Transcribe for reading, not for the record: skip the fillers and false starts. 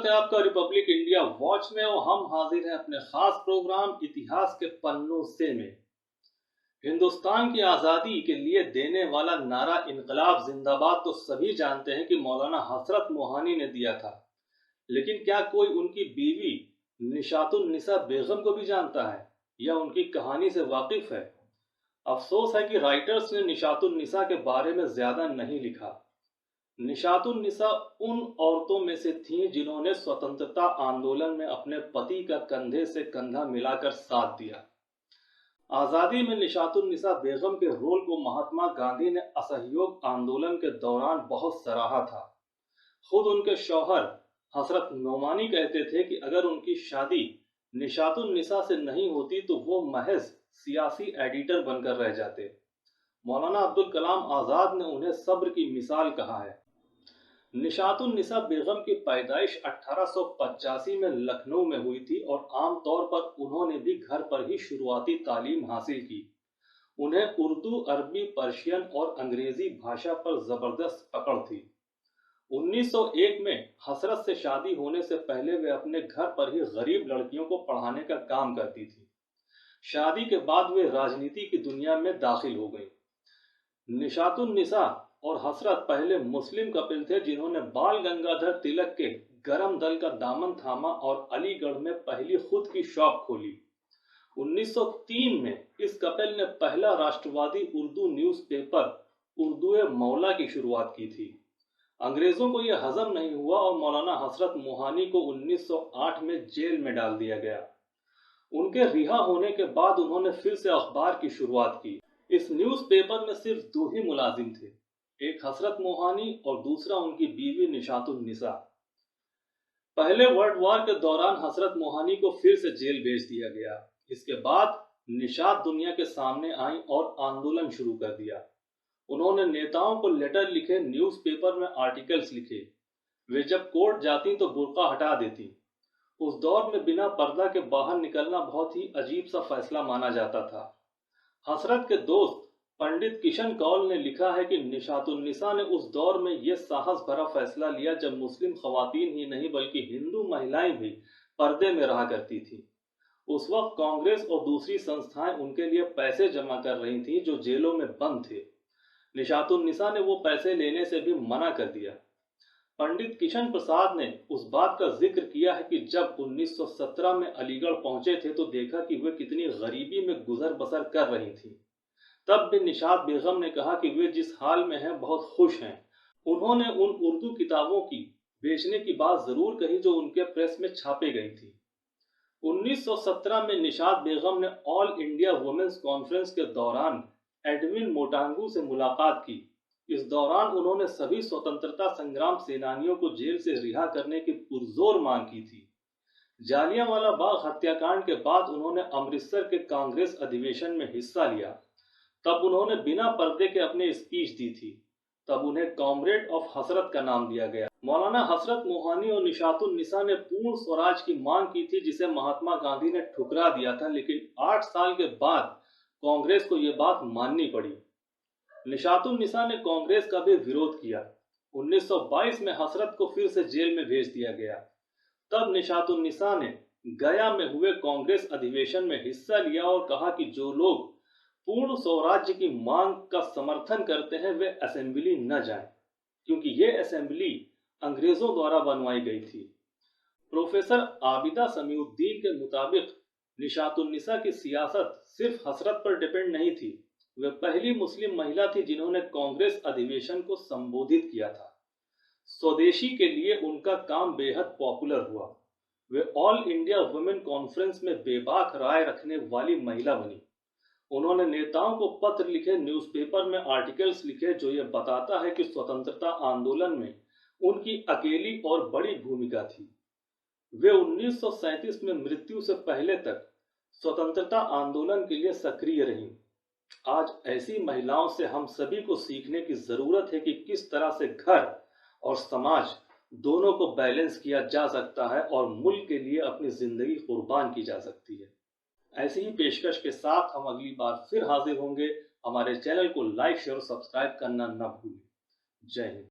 स्वागत है आपका रिपब्लिक इंडिया वॉच में और हम हाजिर हैं अपने खास प्रोग्राम इतिहास के पन्नों से में। हिंदुस्तान की आज़ादी के लिए देने वाला नारा इनकलाब जिंदाबाद तो सभी जानते हैं कि मौलाना हसरत मोहानी ने दिया था, लेकिन क्या कोई उनकी बीवी निशातुन्निसा बेगम को भी जानता है या उनकी कहानी से वाकिफ है? अफसोस है कि राइटर्स ने निशातुन्निसा के बारे में ज्यादा नहीं लिखा। निशातुन्निसा उन औरतों में से थीं जिन्होंने स्वतंत्रता आंदोलन में अपने पति का कंधे से कंधा मिलाकर साथ दिया। आजादी में निशातुन्निसा बेगम के रोल को महात्मा गांधी ने असहयोग आंदोलन के दौरान बहुत सराहा था। खुद उनके शौहर हजरत नोमानी कहते थे कि अगर उनकी शादी निशातुन्निसा से नहीं होती तो वो महज सियासी एडिटर बनकर रह जाते। मौलाना अब्दुल कलाम आजाद ने उन्हें सब्र की मिसाल कहा है। निशातुन्निसा बेगम की पैदाइश 1885 में लखनऊ में हुई थी और आमतौर पर उन्होंने भी घर पर ही शुरुआती तालीम हासिल की। उन्हें उर्दू, अरबी, पर्शियन और अंग्रेजी भाषा पर जबरदस्त पकड़ थी। 1901 में हसरत से शादी होने से पहले वे अपने घर पर ही गरीब लड़कियों को पढ़ाने का काम करती थी। शादी के बाद वे राजनीति की दुनिया में दाखिल हो गई। निशातुन्निसा और हसरत पहले मुस्लिम कपिल थे जिन्होंने बाल गंगाधर तिलक के गरम दल का दामन थामा और अलीगढ़ में पहली खुद की शॉप खोली। 1903 में इस कपिल ने पहला राष्ट्रवादी उर्दू न्यूज़पेपर उर्दू मौला की शुरुआत की थी। अंग्रेजों को यह हजम नहीं हुआ और मौलाना हसरत मोहानी को 1908 में जेल में डाल दिया गया। उनके रिहा होने के बाद उन्होंने फिर से अखबार की शुरुआत की। इस न्यूज़पेपर में सिर्फ दो ही मुलाजिम थे, एक हसरत मोहानी और दूसरा उनकी बीवी निशातुन्निसा। पहले वर्ल्ड वॉर के दौरान हसरत मोहानी को फिर से जेल भेज दिया गया। इसके बाद निशात दुनिया के सामने आई और आंदोलन शुरू कर दिया। उन्होंने नेताओं को लेटर लिखे, न्यूज़पेपर में आर्टिकल्स लिखे। वे जब कोर्ट जाती तो बुर्का हटा देती। उस दौर में बिना पर्दा के बाहर निकलना बहुत ही अजीब सा फैसला माना जाता था। हसरत के दोस्त पंडित किशन कौल ने लिखा है कि निशातुन्निसा ने उस दौर में यह साहस भरा फैसला लिया जब मुस्लिम खवातीन ही नहीं बल्कि हिंदू महिलाएं भी पर्दे में रहा करती थी। उस वक्त कांग्रेस और दूसरी संस्थाएं उनके लिए पैसे जमा कर रही थीं जो जेलों में बंद थे। निशातुन्निसा ने वो पैसे लेने से भी मना कर दिया। पंडित किशन प्रसाद ने उस बात का जिक्र किया है कि जब 1917 में अलीगढ़ पहुंचे थे तो देखा कि वे कितनी गरीबी में गुजर बसर कर रही थीं। तब भी निशात बेगम ने कहा कि वे जिस हाल में हैं बहुत खुश हैं। उन्होंने उन उर्दू किताबों की बेचने की बात जरूर कही जो उनके प्रेस में छापे गई थी। 1917 में निशात बेगम ने ऑल इंडिया वुमेन्स कॉन्फ्रेंस के दौरान एडविन मोटांगू से मुलाकात की। इस दौरान उन्होंने सभी स्वतंत्रता संग्राम सेनानियों को जेल से रिहा करने की पुरजोर मांग की थी। जालियांवाला बाग हत्याकांड के बाद उन्होंने अमृतसर के कांग्रेस अधिवेशन में हिस्सा लिया। तब उन्होंने बिना पर्दे के अपनी स्पीच दी थी। तब उन्हें कॉमरेड ऑफ हसरत का नाम दिया गया। मौलाना हसरत मोहानी और निशातुन्निसा ने पूर्ण स्वराज की मांग की थी जिसे महात्मा गांधी ने ठुकरा दिया था, लेकिन 8 साल के बाद कांग्रेस को यह बात माननी पड़ी। निशातुन्निसा ने कांग्रेस का भी विरोध किया। 1922 में हसरत को फिर से जेल में भेज दिया गया। तब निशातुन्निसा ने गया में हुए कांग्रेस अधिवेशन में हिस्सा लिया और कहा कि जो लोग पूर्ण स्वराज्य की मांग का समर्थन करते हैं वे असेंबली न जाएं, क्योंकि ये असेंबली अंग्रेजों द्वारा बनवाई गई थी। प्रोफेसर आबिदा समीउद्दीन के मुताबिक निशातुन्निसा की सियासत सिर्फ हसरत पर डिपेंड नहीं थी। वे पहली मुस्लिम महिला थी जिन्होंने कांग्रेस अधिवेशन को संबोधित किया था। स्वदेशी के लिए उनका काम बेहद पॉपुलर हुआ। वे ऑल इंडिया वुमेन कॉन्फ्रेंस में बेबाक राय रखने वाली महिला बनी। उन्होंने नेताओं को पत्र लिखे, न्यूज़पेपर में आर्टिकल्स लिखे जो ये बताता है कि स्वतंत्रता आंदोलन में उनकी अकेली और बड़ी भूमिका थी। वे 1937 में मृत्यु से पहले तक स्वतंत्रता आंदोलन के लिए सक्रिय रहीं। आज ऐसी महिलाओं से हम सभी को सीखने की जरूरत है कि किस तरह से घर और समाज दोनों को बैलेंस किया जा सकता है और मुल्क के लिए अपनी जिंदगी कुर्बान की जा सकती है। ऐसी ही पेशकश के साथ हम अगली बार फिर हाजिर होंगे। हमारे चैनल को लाइक, शेयर और सब्सक्राइब करना न भूलें। जय हिंद।